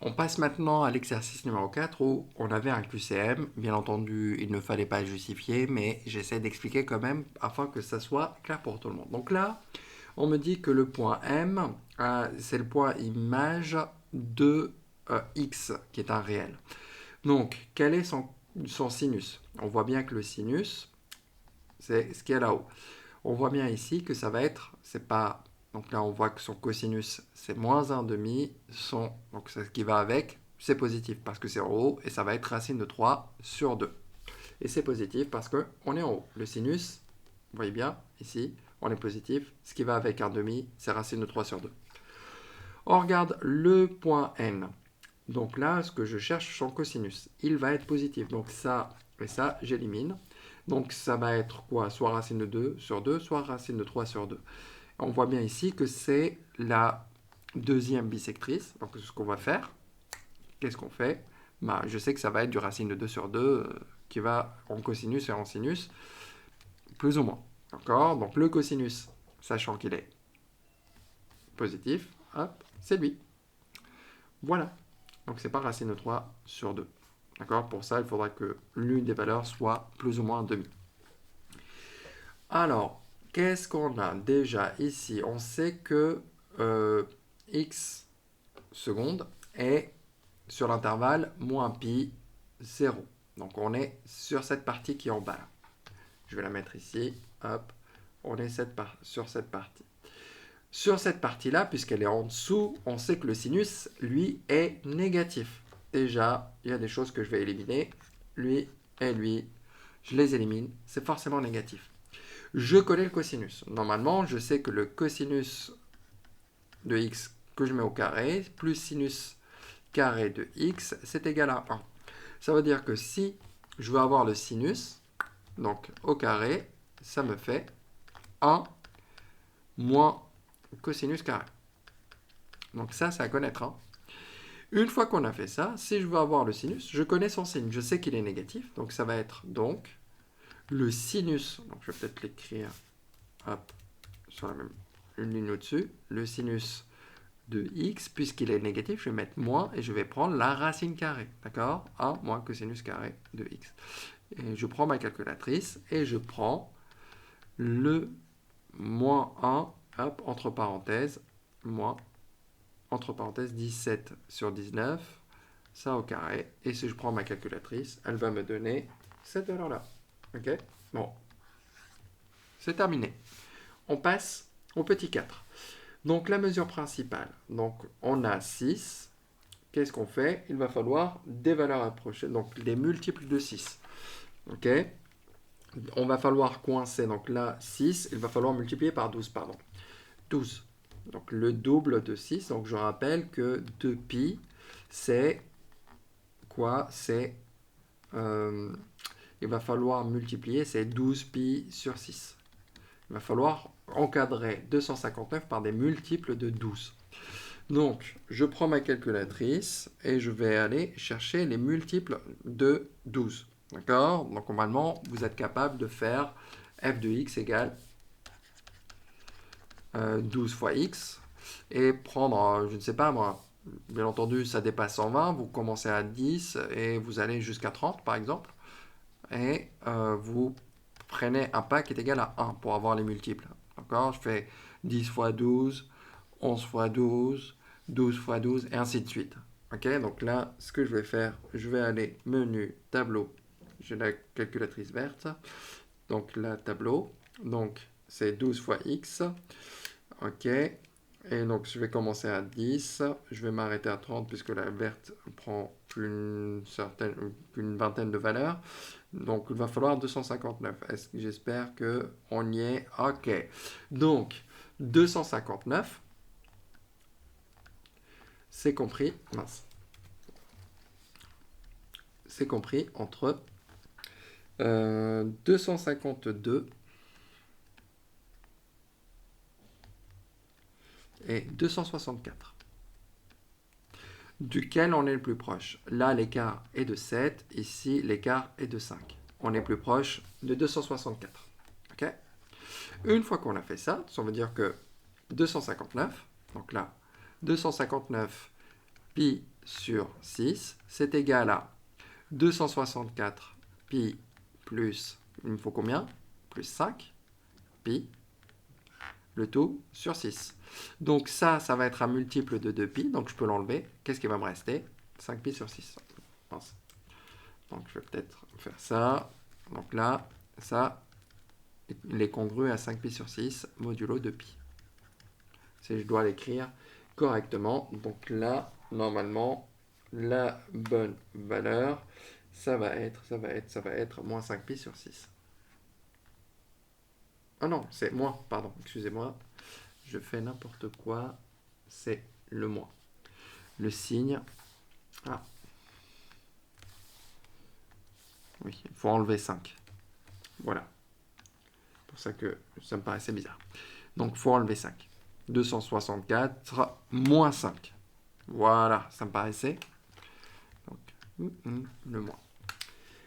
On passe maintenant à l'exercice numéro 4 où on avait un QCM. Bien entendu, il ne fallait pas le justifier, mais j'essaie d'expliquer quand même afin que ça soit clair pour tout le monde. Donc là, on me dit que le point M, c'est le point image de X, qui est un réel. Donc, quel est son sinus? On voit bien que le sinus, c'est ce qui est là-haut. On voit bien ici que ça va être, c'est pas, donc là on voit que son cosinus c'est moins 1,5, donc c'est ce qui va avec, c'est positif parce que c'est en haut et ça va être racine de 3 sur 2. Et c'est positif parce qu'on est en haut. Le sinus, vous voyez bien, ici, on est positif, ce qui va avec 1,5, c'est racine de 3 sur 2. On regarde le point N. Donc là, ce que je cherche, son cosinus, il va être positif. Donc ça et ça, j'élimine. Donc ça va être quoi? Soit racine de 2 sur 2, soit racine de 3 sur 2. On voit bien ici que c'est la deuxième bisectrice. Donc ce qu'on va faire, qu'est-ce qu'on fait? Je sais que ça va être du racine de 2 sur 2 qui va en cosinus et en sinus, plus ou moins. D'accord? Donc le cosinus, sachant qu'il est positif, hop, c'est lui. Voilà. Donc c'est pas racine de 3 sur 2. D'accord? Pour ça, il faudra que l'une des valeurs soit plus ou moins un demi. Alors, qu'est-ce qu'on a déjà ici? On sait que x secondes est sur l'intervalle moins pi 0. Donc on est sur cette partie qui est en bas. Je vais la mettre ici. Hop. On est sur cette partie. Sur cette partie-là, puisqu'elle est en dessous, on sait que le sinus, lui, est négatif. Déjà, il y a des choses que je vais éliminer. Lui et lui, je les élimine. C'est forcément négatif. Je connais le cosinus. Normalement, je sais que le cosinus de x que je mets au carré, plus sinus carré de x, c'est égal à 1. Ça veut dire que si je veux avoir le sinus, donc au carré, ça me fait 1 moins cosinus carré. Donc ça, c'est à connaître. Une fois qu'on a fait ça, si je veux avoir le sinus, je connais son signe. Je sais qu'il est négatif, donc ça va être donc le sinus, donc je vais peut-être l'écrire sur la même une ligne au-dessus, le sinus de x, puisqu'il est négatif, je vais mettre moins et je vais prendre la racine carrée, d'accord? 1 moins cosinus carré de x. Et je prends ma calculatrice et je prends le moins 1, hop, entre parenthèses, moins, entre parenthèses, 17 sur 19, ça au carré. Et si je prends ma calculatrice, elle va me donner cette valeur-là. Ok? Bon, c'est terminé. On passe au petit 4. Donc la mesure principale, donc on a 6. Qu'est-ce qu'on fait? Il va falloir des valeurs approchées, donc des multiples de 6. Ok? On va falloir coincer, donc là 6, il va falloir multiplier par 12, pardon. 12. Donc le double de 6, donc je rappelle que 2pi, c'est quoi? C'est, il va falloir multiplier, c'est 12pi sur 6. Il va falloir encadrer 259 par des multiples de 12. Donc, je prends ma calculatrice et je vais aller chercher les multiples de 12. D'accord? Donc, normalement, vous êtes capable de faire f de x égale 12 fois x et prendre, je ne sais pas moi, bien entendu, ça dépasse 120, vous commencez à 10 et vous allez jusqu'à 30 par exemple, et vous prenez un pas qui est égal à 1 pour avoir les multiples. D'accord? Je fais 10 fois 12, 11 fois 12, 12 fois 12, et ainsi de suite. Ok? Donc là, ce que je vais faire, je vais aller menu, tableau. J'ai la calculatrice verte. Donc là, tableau. Donc c'est 12 fois x. Ok? Et donc je vais commencer à 10. Je vais m'arrêter à 30 puisque la verte prend une vingtaine de valeurs. Donc il va falloir 259. J'espère qu'on y est. Ok. Donc 259. C'est compris, mince, c'est compris entre 252 et 264. Duquel on est le plus proche? Là, l'écart est de 7, ici, l'écart est de 5. On est plus proche de 264. Okay? Une fois qu'on a fait ça, ça veut dire que 259, donc là, 259 pi sur 6, c'est égal à 264 pi plus, il me faut combien? Plus 5 pi, le tout sur 6. Donc ça va être un multiple de 2pi, donc je peux l'enlever. Qu'est-ce qui va me rester? 5pi sur 6. Mince. Donc je vais peut-être faire ça. Donc là, ça, il est congru à 5pi sur 6 modulo 2pi. Si je dois l'écrire correctement. Donc là, normalement, la bonne valeur, ça va être moins 5pi sur 6. Ah non, c'est moins, pardon, excusez-moi. Je fais n'importe quoi. C'est le moins. Le signe. Ah. Oui, il faut enlever 5. Voilà. C'est pour ça que ça me paraissait bizarre. Donc, il faut enlever 5. 264 moins 5. Voilà, ça me paraissait. Donc, le moins.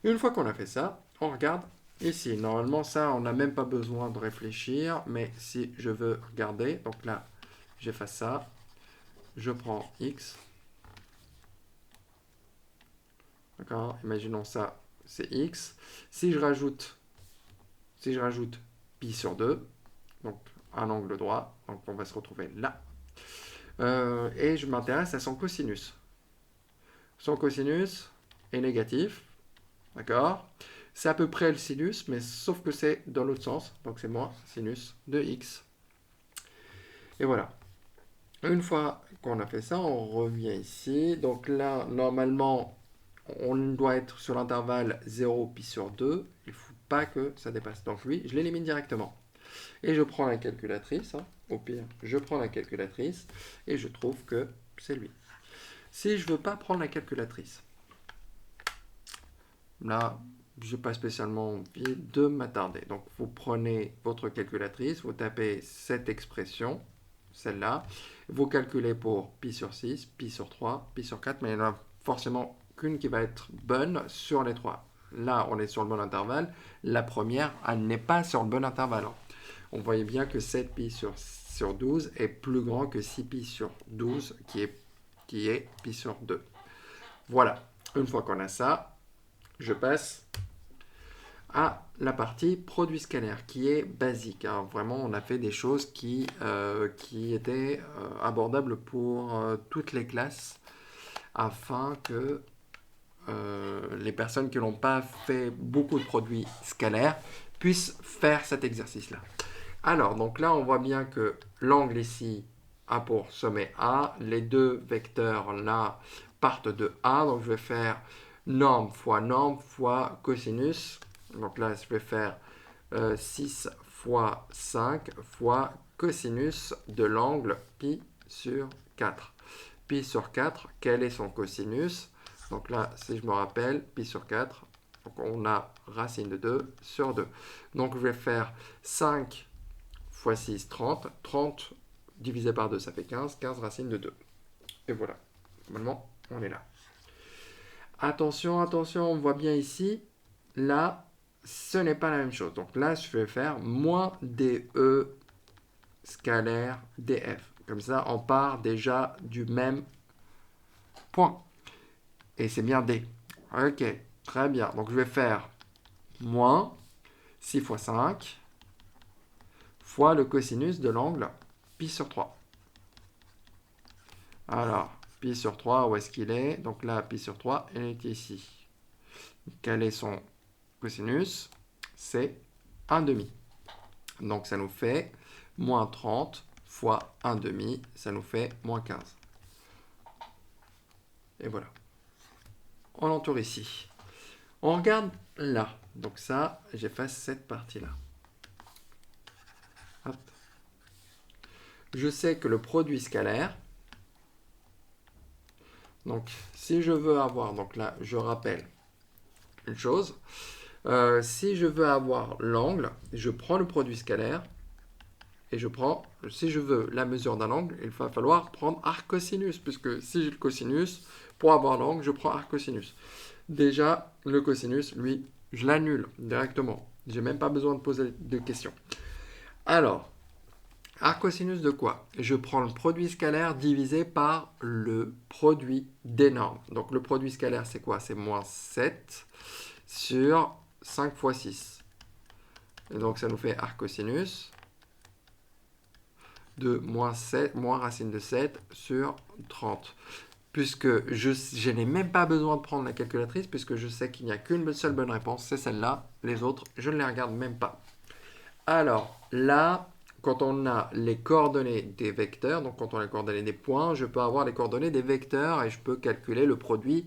Une fois qu'on a fait ça, on regarde ici. Normalement, ça, on n'a même pas besoin de réfléchir. Mais si je veux regarder, donc là, j'efface ça. Je prends x. D'accord? Imaginons ça, c'est x. Si je rajoute pi sur 2, donc un angle droit, donc on va se retrouver là. Et je m'intéresse à son cosinus. Son cosinus est négatif, d'accord? C'est à peu près le sinus, mais sauf que c'est dans l'autre sens, donc c'est moins sinus de x. Et voilà. Une fois qu'on a fait ça, on revient ici. Donc là, normalement, on doit être sur l'intervalle 0 pi sur 2. Il ne faut pas que ça dépasse. Donc lui, je l'élimine directement. Et je prends la calculatrice. Au pire, je prends la calculatrice et je trouve que c'est lui. Si je ne veux pas prendre la calculatrice, là, je n'ai pas spécialement envie de m'attarder. Donc, vous prenez votre calculatrice, vous tapez cette expression, celle-là, vous calculez pour pi sur 6, pi sur 3, pi sur 4, mais il y en a forcément qu'une qui va être bonne sur les trois. Là, on est sur le bon intervalle. La première, elle n'est pas sur le bon intervalle. On voyait bien que 7 pi sur 12 est plus grand que 6 pi sur 12, qui est pi sur 2. Voilà. Une fois qu'on a ça, je passe à la partie produit scalaire, qui est basique. Hein. Vraiment, on a fait des choses qui étaient abordables pour toutes les classes, afin que les personnes qui n'ont pas fait beaucoup de produits scalaires puissent faire cet exercice-là. Alors, donc là, on voit bien que l'angle ici a pour sommet A. Les deux vecteurs là partent de A. Donc, je vais faire norme fois cosinus. Donc là, je vais faire 6 fois 5 fois cosinus de l'angle pi sur 4. Pi sur 4, quel est son cosinus? Donc là, si je me rappelle, pi sur 4, donc on a racine de 2 sur 2. Donc je vais faire 5 fois 6, 30. 30 divisé par 2, ça fait 15. 15 racine de 2. Et voilà. Normalement, on est là. Attention, on voit bien ici. Là, ce n'est pas la même chose. Donc là, je vais faire moins DE scalaire DF. Comme ça, on part déjà du même point. Et c'est bien D. Ok, très bien. Donc je vais faire moins 6 fois 5 fois le cosinus de l'angle pi sur 3. Alors, pi sur 3, où est-ce qu'il est? Donc là, pi sur 3, il est ici. Quel est son cosinus? C'est 1,5. Donc ça nous fait moins 30 fois 1,5, ça nous fait moins 15. Et voilà. On l'entoure ici. On regarde là. Donc ça, j'efface cette partie-là. Hop. Je sais que le produit scalaire, donc si je veux avoir, donc là je rappelle une chose, si je veux avoir l'angle, je prends le produit scalaire et je prends, si je veux la mesure d'un angle, il va falloir prendre arc cosinus, puisque si j'ai le cosinus, pour avoir l'angle, je prends arc cosinus. Déjà, le cosinus, lui, je l'annule directement. Je n'ai même pas besoin de poser de questions. Alors, Arcosinus de quoi? Je prends le produit scalaire divisé par le produit des normes. Donc le produit scalaire, c'est quoi? C'est moins 7 sur 5 fois 6. Et donc ça nous fait arcosinus de moins 7, moins racine de 7 sur 30. Puisque je n'ai même pas besoin de prendre la calculatrice, puisque je sais qu'il n'y a qu'une seule bonne réponse, c'est celle-là. Les autres, je ne les regarde même pas. Alors, là, quand on a les coordonnées des vecteurs, donc quand on a les coordonnées des points, je peux avoir les coordonnées des vecteurs et je peux calculer le produit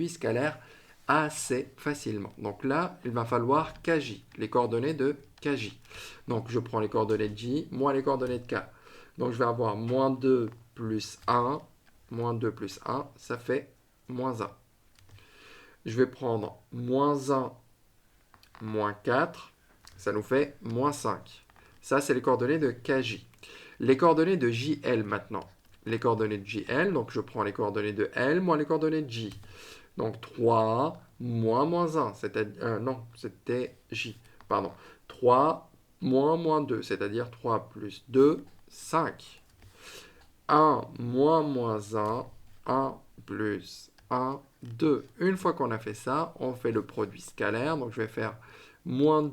scalaire assez facilement. Donc là, il va falloir kj, les coordonnées de kj. Donc je prends les coordonnées de j moins les coordonnées de k. Donc je vais avoir moins 2 plus 1, moins 2 plus 1, ça fait moins 1. Je vais prendre moins 1, moins 4, ça nous fait moins 5. Ça, c'est les coordonnées de kj. Les coordonnées de jl maintenant. Les coordonnées de jl, donc je prends les coordonnées de l moins les coordonnées de j. Donc 3 moins 1, c'était j. Pardon. 3 moins 2, c'est-à-dire 3 plus 2, 5. 1 moins 1, 1 plus 1, 2. Une fois qu'on a fait ça, on fait le produit scalaire. Donc je vais faire moins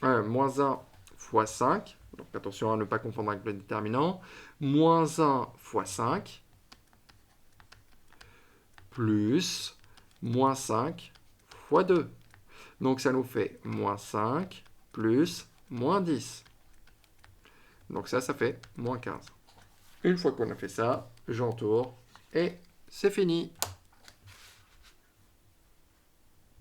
1 fois 5. Donc attention à ne pas confondre avec le déterminant. Moins 1 fois 5 plus moins 5 fois 2. Donc ça nous fait moins 5 plus moins 10. Donc ça fait moins 15. Une fois qu'on a fait ça, j'entoure et c'est fini.